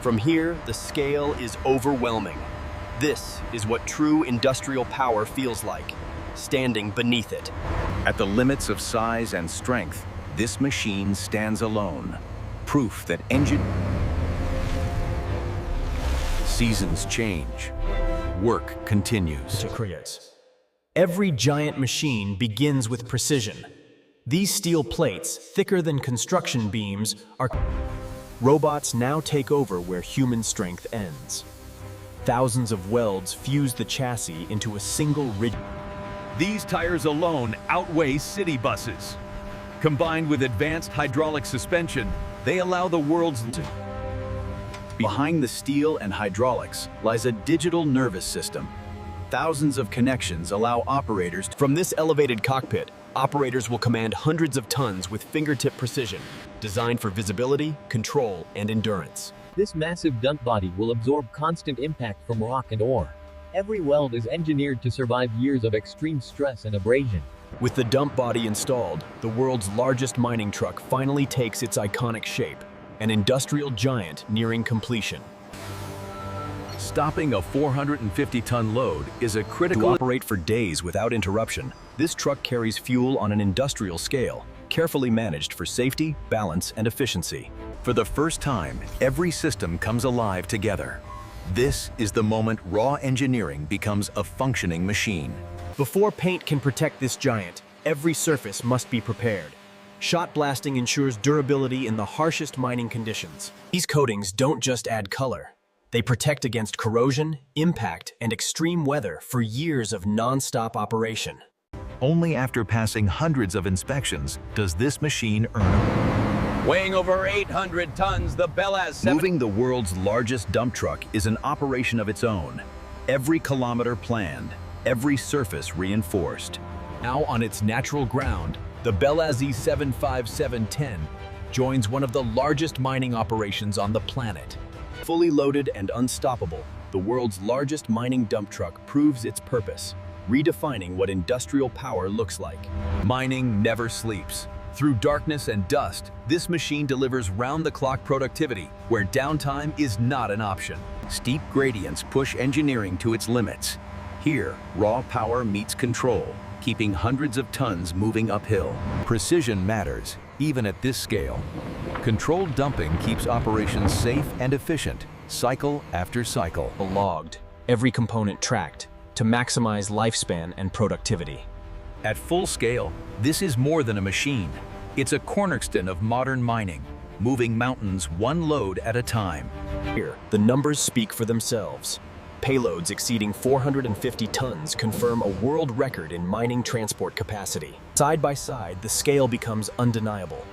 From here, the scale is overwhelming. This is what true industrial power feels like, standing beneath it. At the limits of size and strength, this machine stands alone. Proof that seasons change. Work continues. Every giant machine begins with precision. These steel plates, thicker than construction beams, are... Robots now take over where human strength ends. Thousands of welds fuse the chassis into a single rigid... These tires alone outweigh city buses. Combined with advanced hydraulic suspension, they allow the world's... Behind the steel and hydraulics lies a digital nervous system. Thousands of connections allow operators to... From this elevated cockpit, operators will command hundreds of tons with fingertip precision, designed for visibility, control, and endurance. This massive dump body will absorb constant impact from rock and ore. Every weld is engineered to survive years of extreme stress and abrasion. With the dump body installed, the world's largest mining truck finally takes its iconic shape, an industrial giant nearing completion. Stopping a 450-ton load is a critical... To operate for days without interruption, this truck carries fuel on an industrial scale, carefully managed for safety, balance, and efficiency. For the first time, every system comes alive together. This is the moment raw engineering becomes a functioning machine. Before paint can protect this giant, every surface must be prepared. Shot blasting ensures durability in the harshest mining conditions. These coatings don't just add color. They protect against corrosion, impact, and extreme weather for years of non-stop operation. Only after passing hundreds of inspections does this machine earn. Weighing over 800 tons, the BelAZ... Moving the world's largest dump truck is an operation of its own. Every kilometer planned, every surface reinforced. Now on its natural ground, the BelAZ 75710 joins one of the largest mining operations on the planet. Fully loaded and unstoppable, the world's largest mining dump truck proves its purpose, redefining what industrial power looks like. Mining never sleeps. Through darkness and dust, this machine delivers round-the-clock productivity, where downtime is not an option. Steep gradients push engineering to its limits. Here, raw power meets control, keeping hundreds of tons moving uphill. Precision matters, even at this scale. Controlled dumping keeps operations safe and efficient, cycle after cycle. Logged, every component tracked, to maximize lifespan and productivity. At full scale, this is more than a machine. It's a cornerstone of modern mining, moving mountains one load at a time. Here, the numbers speak for themselves. Payloads exceeding 450 tons confirm a world record in mining transport capacity. Side by side, the scale becomes undeniable.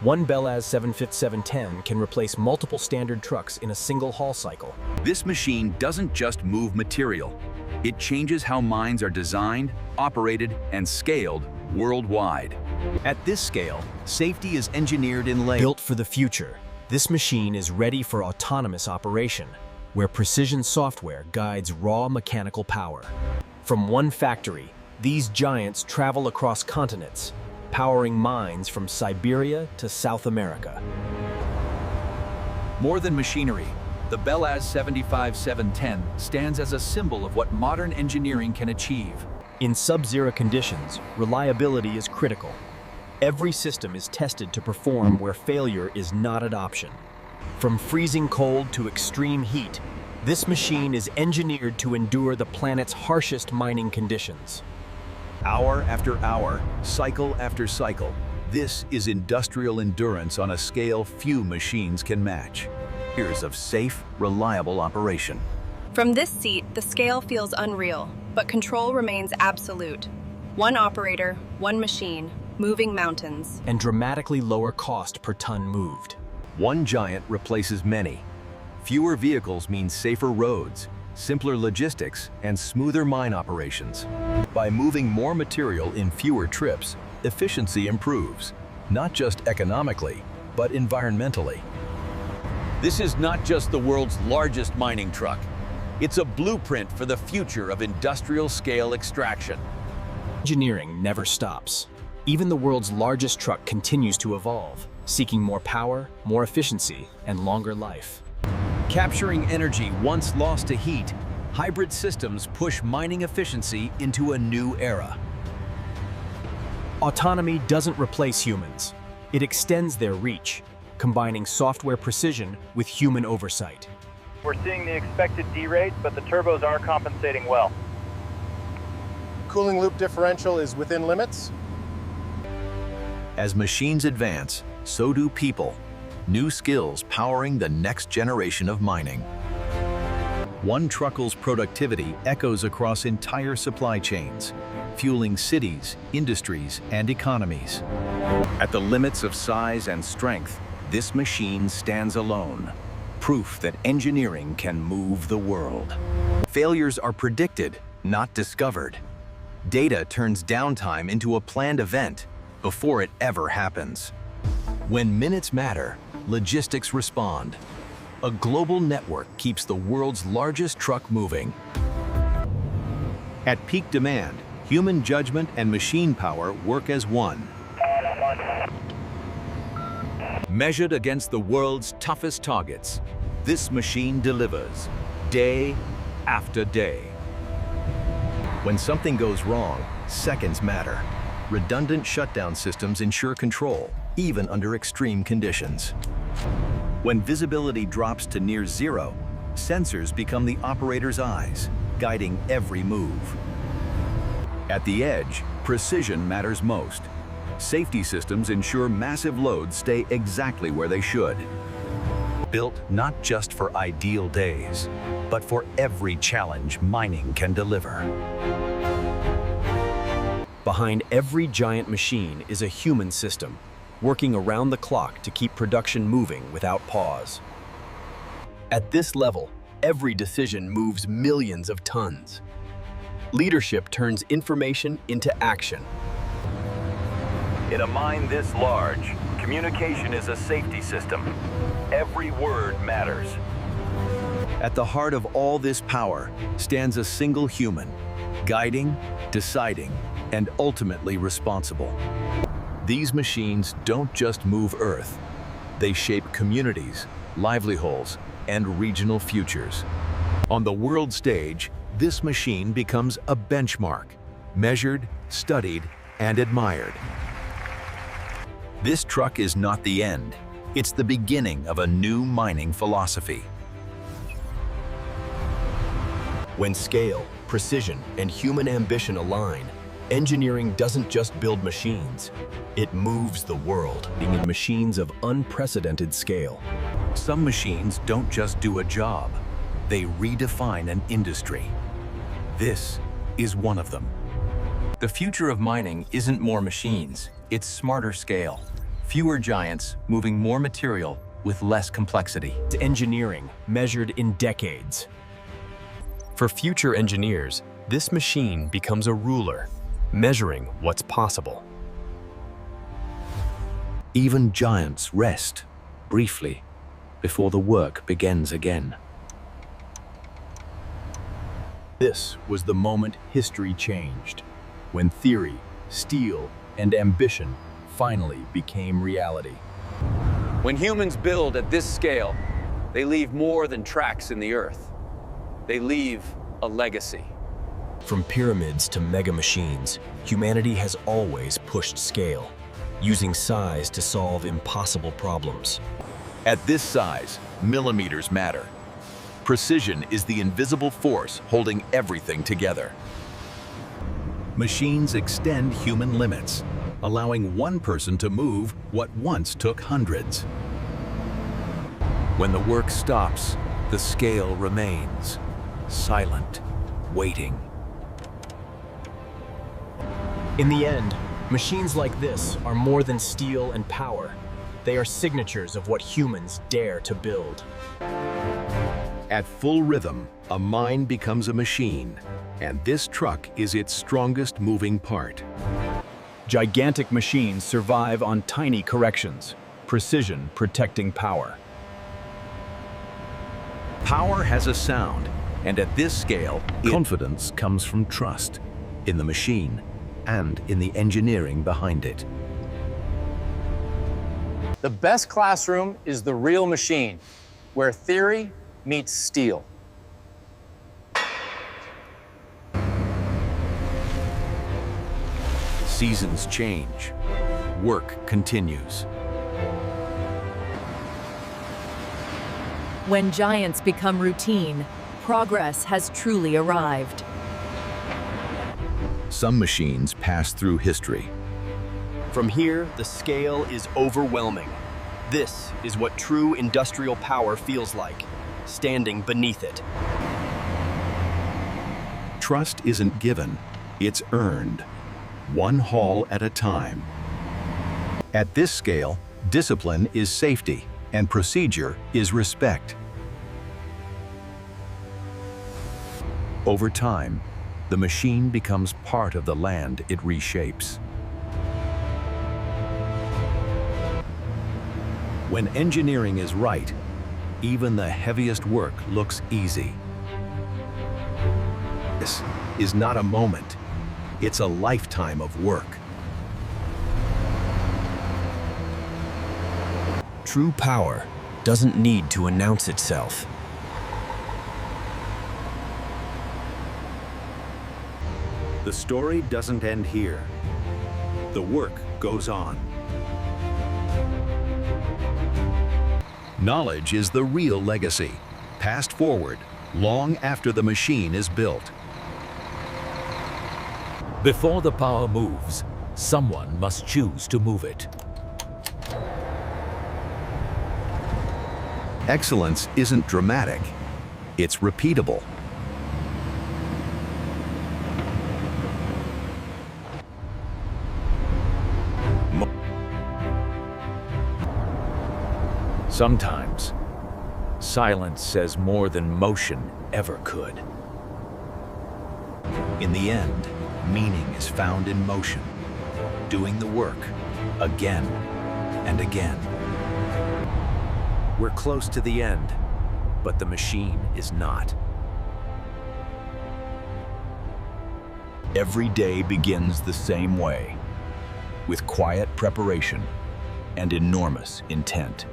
One BelAZ 75710 can replace multiple standard trucks in a single haul cycle. This machine doesn't just move material. It changes how mines are designed, operated, and scaled worldwide. At this scale, safety is engineered in layers. Built for the future, this machine is ready for autonomous operation, where precision software guides raw mechanical power. From one factory, these giants travel across continents, powering mines from Siberia to South America. More than machinery, the BelAZ 75710 stands as a symbol of what modern engineering can achieve. In sub-zero conditions, reliability is critical. Every system is tested to perform where failure is not an option. From freezing cold to extreme heat, this machine is engineered to endure the planet's harshest mining conditions. Hour after hour, cycle after cycle, this is industrial endurance on a scale few machines can match. Years of safe, reliable operation. From this seat, the scale feels unreal, but control remains absolute. One operator, one machine, moving mountains. And dramatically lower cost per ton moved. One giant replaces many. Fewer vehicles mean safer roads, simpler logistics, and smoother mine operations. By moving more material in fewer trips, efficiency improves, not just economically, but environmentally. This is not just the world's largest mining truck. It's a blueprint for the future of industrial-scale extraction. Engineering never stops. Even the world's largest truck continues to evolve, seeking more power, more efficiency, and longer life. Capturing energy once lost to heat, hybrid systems push mining efficiency into a new era. Autonomy doesn't replace humans. It extends their reach, combining software precision with human oversight. We're seeing the expected derate, but the turbos are compensating well. Cooling loop differential is within limits. As machines advance, so do people. New skills powering the next generation of mining. One truckle's productivity echoes across entire supply chains, fueling cities, industries, and economies. At the limits of size and strength, this machine stands alone, proof that engineering can move the world. Failures are predicted, not discovered. Data turns downtime into a planned event before it ever happens. When minutes matter, logistics respond. A global network keeps the world's largest truck moving. At peak demand, human judgment and machine power work as one. Measured against the world's toughest targets, this machine delivers, day after day. When something goes wrong, seconds matter. Redundant shutdown systems ensure control, even under extreme conditions. When visibility drops to near zero, sensors become the operator's eyes, guiding every move. At the edge, precision matters most. Safety systems ensure massive loads stay exactly where they should. Built not just for ideal days, but for every challenge mining can deliver. Behind every giant machine is a human system, working around the clock to keep production moving without pause. At this level, every decision moves millions of tons. Leadership turns information into action. In a mine this large, communication is a safety system. Every word matters. At the heart of all this power stands a single human, guiding, deciding, and ultimately responsible. These machines don't just move Earth. They shape communities, livelihoods, and regional futures. On the world stage, this machine becomes a benchmark, measured, studied, and admired. This truck is not the end. It's the beginning of a new mining philosophy. When scale, precision, and human ambition align, engineering doesn't just build machines, it moves the world, being in machines of unprecedented scale. Some machines don't just do a job, they redefine an industry. This is one of them. The future of mining isn't more machines, it's smarter scale. Fewer giants moving more material with less complexity. It's engineering measured in decades. For future engineers, this machine becomes a ruler, measuring what's possible. Even giants rest, briefly, before the work begins again. This was the moment history changed, when theory, steel, and ambition finally became reality. When humans build at this scale, they leave more than tracks in the earth. They leave a legacy. From pyramids to mega machines, humanity has always pushed scale, using size to solve impossible problems. At this size, millimeters matter. Precision is the invisible force holding everything together. Machines extend human limits, allowing one person to move what once took hundreds. When the work stops, the scale remains, silent, waiting. In the end, machines like this are more than steel and power. They are signatures of what humans dare to build. At full rhythm, a mine becomes a machine, and this truck is its strongest moving part. Gigantic machines survive on tiny corrections, precision protecting power. Power has a sound, and at this scale, confidence comes from trust in the machine and in the engineering behind it. The best classroom is the real machine, where theory meets steel. Seasons change. Work continues. When giants become routine, progress has truly arrived. Some machines pass through history. From here, the scale is overwhelming. This is what true industrial power feels like, standing beneath it. Trust isn't given, it's earned, one haul at a time. At this scale, discipline is safety, and procedure is respect. Over time, the machine becomes part of the land it reshapes. When engineering is right, even the heaviest work looks easy. This is not a moment, it's a lifetime of work. True power doesn't need to announce itself. The story doesn't end here. The work goes on. Knowledge is the real legacy, passed forward long after the machine is built. Before the power moves, someone must choose to move it. Excellence isn't dramatic, it's repeatable. Sometimes, silence says more than motion ever could. In the end, meaning is found in motion, doing the work again and again. We're close to the end, but the machine is not. Every day begins the same way, with quiet preparation and enormous intent.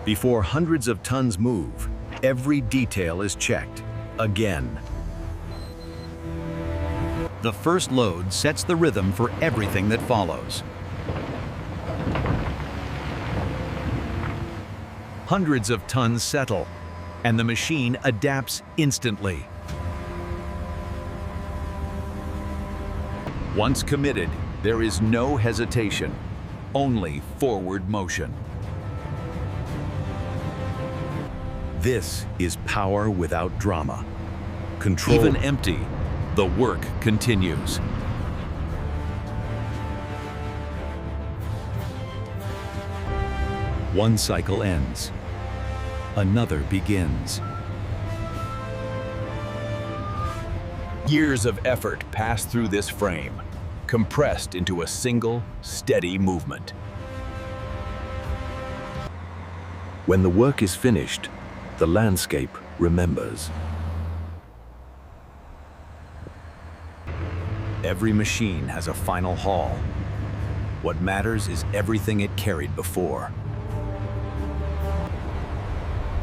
Before hundreds of tons move, every detail is checked, again. The first load sets the rhythm for everything that follows. Hundreds of tons settle, and the machine adapts instantly. Once committed, there is no hesitation, only forward motion. This is power without drama. Control. Even empty, the work continues. One cycle ends, another begins. Years of effort pass through this frame, compressed into a single, steady movement. When the work is finished, the landscape remembers. Every machine has a final haul. What matters is everything it carried before.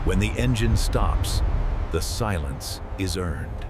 When the engine stops, the silence is earned.